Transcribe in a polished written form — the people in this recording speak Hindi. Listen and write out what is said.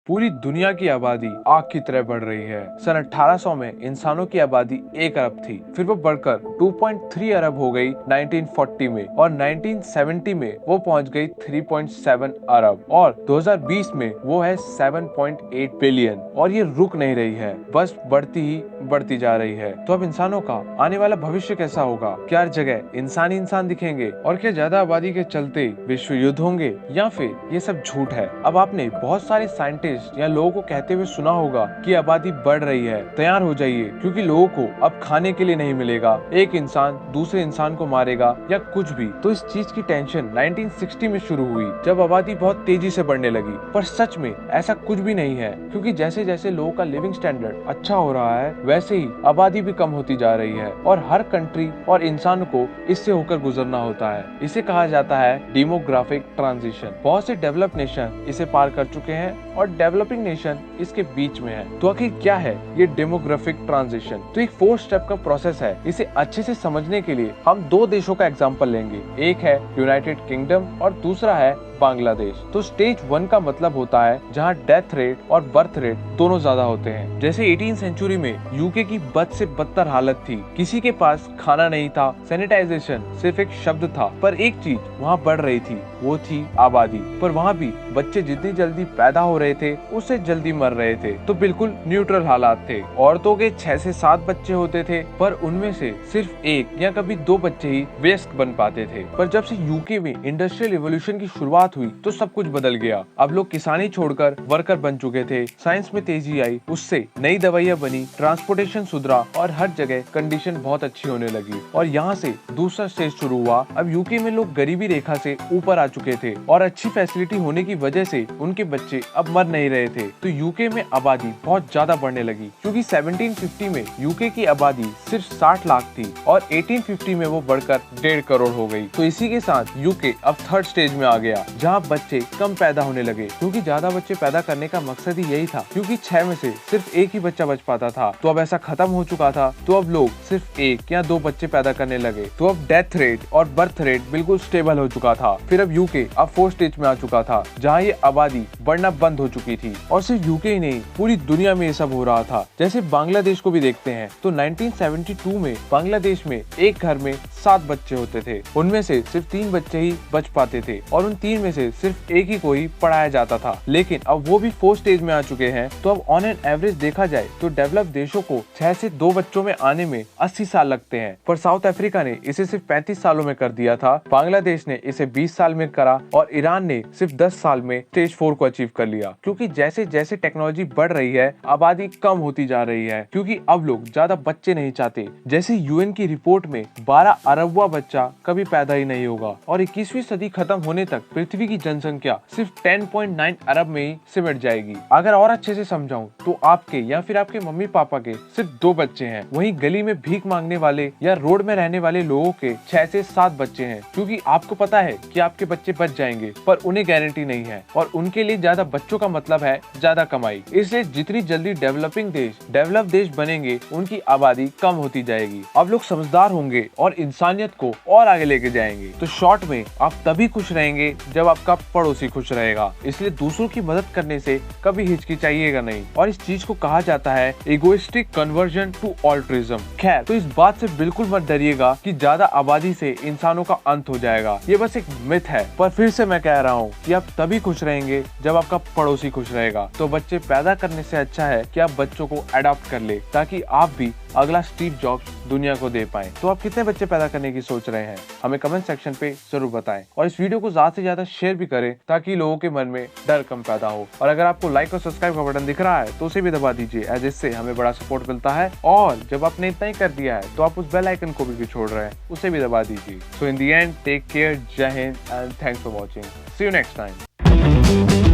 पूरी दुनिया की आबादी आग की तरह बढ़ रही है। सन 1800 में इंसानों की आबादी 1 अरब थी, फिर वो बढ़कर 2.3 अरब हो गई 1940 में, और 1970 में वो पहुंच गई 3.7 अरब, और 2020 में वो है 7.8 बिलियन। और ये रुक नहीं रही है, बस बढ़ती ही बढ़ती जा रही है। तो अब इंसानों का आने वाला भविष्य कैसा होगा? क्या हर जगह इंसान दिखेंगे? और क्या ज्यादा आबादी के चलते विश्व युद्ध होंगे, या फिर ये सब झूठ है? अब आपने बहुत सारे साइंटिस्ट या लोगों को कहते हुए सुना होगा कि आबादी बढ़ रही है, तैयार हो जाइए, क्योंकि लोगों को अब खाने के लिए नहीं मिलेगा, एक इंसान दूसरे इंसान को मारेगा या कुछ भी। तो इस चीज की टेंशन 1960 में शुरू हुई, जब आबादी बहुत तेजी से बढ़ने लगी। पर सच में ऐसा कुछ भी नहीं है, क्योंकि जैसे जैसे लोगों का लिविंग स्टैंडर्ड अच्छा हो रहा है, वैसे ही आबादी भी कम होती जा रही है, और हर कंट्री और इंसान को इससे होकर गुजरना होता है। इसे कहा जाता है डेमोग्राफिक ट्रांजिशन। बहुत से डेवलप्ड नेशन इसे पार कर चुके हैं और डेवलपिंग नेशन इसके बीच में है। तो आखिर क्या है ये डेमोग्राफिक ट्रांजिशन? तो एक 4 स्टेप का प्रोसेस है। इसे अच्छे से समझने के लिए हम 2 देशों का एग्जांपल लेंगे। एक है यूनाइटेड किंगडम और दूसरा है बांग्लादेश। तो स्टेज 1 का मतलब होता है जहाँ डेथ रेट और बर्थ रेट दोनों ज्यादा होते हैं। जैसे 18वीं सेंचुरी में यूके की बद से बदतर हालत थी, किसी के पास खाना नहीं था, सैनिटाइजेशन सिर्फ एक शब्द था। पर एक चीज वहाँ बढ़ रही थी, वो थी आबादी। पर वहाँ भी बच्चे जितनी जल्दी पैदा हो रहे थे, उससे जल्दी मर रहे थे। तो बिल्कुल न्यूट्रल हालात थे। औरतों के 6 से 7 बच्चे होते थे, पर उनमें से सिर्फ 1 या कभी 2 बच्चे ही वयस्क बन पाते थे। पर जब से यूके में इंडस्ट्रियल रिवॉल्यूशन की शुरुआत हुई तो सब कुछ बदल गया। अब लोग किसानी छोड़कर वर्कर बन चुके थे, साइंस में तेजी आई, उससे नई दवाइयां बनी, ट्रांसपोर्टेशन सुधरा और हर जगह कंडीशन बहुत अच्छी होने लगी। और यहाँ से दूसरा स्टेज शुरू हुआ। अब यूके में लोग गरीबी रेखा से ऊपर आ चुके थे, और अच्छी फैसिलिटी होने की वजह से उनके बच्चे अब मर नहीं रहे थे। तो यूके में आबादी बहुत ज्यादा बढ़ने लगी, क्योंकि 1750 में यूके की आबादी सिर्फ 60 लाख थी और 1850 में वो बढ़कर 1.5 करोड़ हो गई। तो इसी के साथ यूके अब थर्ड स्टेज में आ गया, जहाँ बच्चे कम पैदा होने लगे, क्योंकि ज्यादा बच्चे पैदा करने का मकसद ही यही था, क्योंकि 6 में से सिर्फ 1 ही बच्चा बच पाता था। तो अब ऐसा खत्म हो चुका था, तो अब लोग सिर्फ 1 या 2 बच्चे पैदा करने लगे। तो अब डेथ रेट और बर्थ रेट बिल्कुल स्टेबल हो चुका था। फिर अब यूके अब 4 स्टेज में आ चुका था, जहाँ ये आबादी बढ़ना बंद हो चुकी थी। और सिर्फ यूके ही नहीं, पूरी दुनिया में ये सब हो रहा था। जैसे बांग्लादेश को भी देखते हैं, तो 1972 में बांग्लादेश में एक घर में 7 बच्चे होते थे, उनमें से सिर्फ 3 बच्चे ही बच पाते थे, और उन 3 में से सिर्फ 1 ही को ही पढ़ाया जाता था। लेकिन अब वो भी 4 स्टेज में आ चुके हैं। तो अब ऑन एन एवरेज देखा जाए तो डेवलप देशों को 6 से 2 बच्चों में आने में 80 साल लगते हैं, पर साउथ अफ्रीका ने इसे सिर्फ 35 सालों में कर दिया था, बांग्लादेश ने इसे 20 साल में करा, और ईरान ने सिर्फ 10 साल में स्टेज 4 को अचीव कर लिया। क्योंकि जैसे जैसे टेक्नोलॉजी बढ़ रही है, आबादी कम होती जा रही है, क्योंकि अब लोग ज्यादा बच्चे नहीं चाहते। जैसे यूएन की रिपोर्ट में 12 अरबवा बच्चा कभी पैदा ही नहीं होगा, और 21वीं सदी खत्म होने तक पृथ्वी की जनसंख्या सिर्फ 10.9 अरब में ही सिमट जाएगी। अगर और अच्छे से समझाऊं तो आपके या फिर आपके मम्मी पापा के सिर्फ 2 बच्चे हैं, वहीं गली में भीख मांगने वाले या रोड में रहने वाले लोगों के 6 से 7 बच्चे हैं, क्योंकि आपको पता है कि आपके बच्चे बच जाएंगे, पर उन्हें गारंटी नहीं है, और उनके लिए ज्यादा बच्चों का मतलब है ज्यादा कमाई। इसलिए जितनी जल्दी डेवलप देश बनेंगे, उनकी आबादी कम होती जाएगी। अब लोग समझदार होंगे और इंसानियत को और आगे लेके जाएंगे। तो शॉर्ट में आप तभी खुश रहेंगे जब आपका पड़ोसी खुश रहेगा। इसलिए दूसरों की मदद करने से कभी हिचकिचाइएगा नहीं, और इस चीज को कहा जाता है इगोइस्टिक कन्वर्जन टू ऑल्ट्रिज्म। खैर, तो इस बात से बिल्कुल मत डरिएगा कि ज्यादा आबादी से इंसानों का अंत हो जाएगा, ये बस एक मिथ है। पर फिर से मैं कह रहा हूँ कि आप तभी खुश रहेंगे जब आपका पड़ोसी खुश रहेगा। तो बच्चे पैदा करने से अच्छा है कि आप बच्चों को अडॉप्ट कर ले, ताकि आप भी अगला स्टीव जॉब्स दुनिया को दे पाएं। तो आप कितने बच्चे पैदा करने की सोच रहे हैं, हमें कमेंट सेक्शन पे जरूर बताएं, और इस वीडियो को ज्यादा से ज्यादा शेयर भी करें, ताकि लोगों के मन में डर कम पैदा हो। और अगर आपको लाइक और सब्सक्राइब का बटन दिख रहा है तो उसे भी दबा दीजिए, एज इससे हमें बड़ा सपोर्ट मिलता है। और जब आपने इतना ही कर दिया है तो आप उस बेल आइकन को भी छोड़ रहे हैं, उसे भी दबा दीजिए। So in the end, take care, Jai Hind and thanks for watching. See you next time.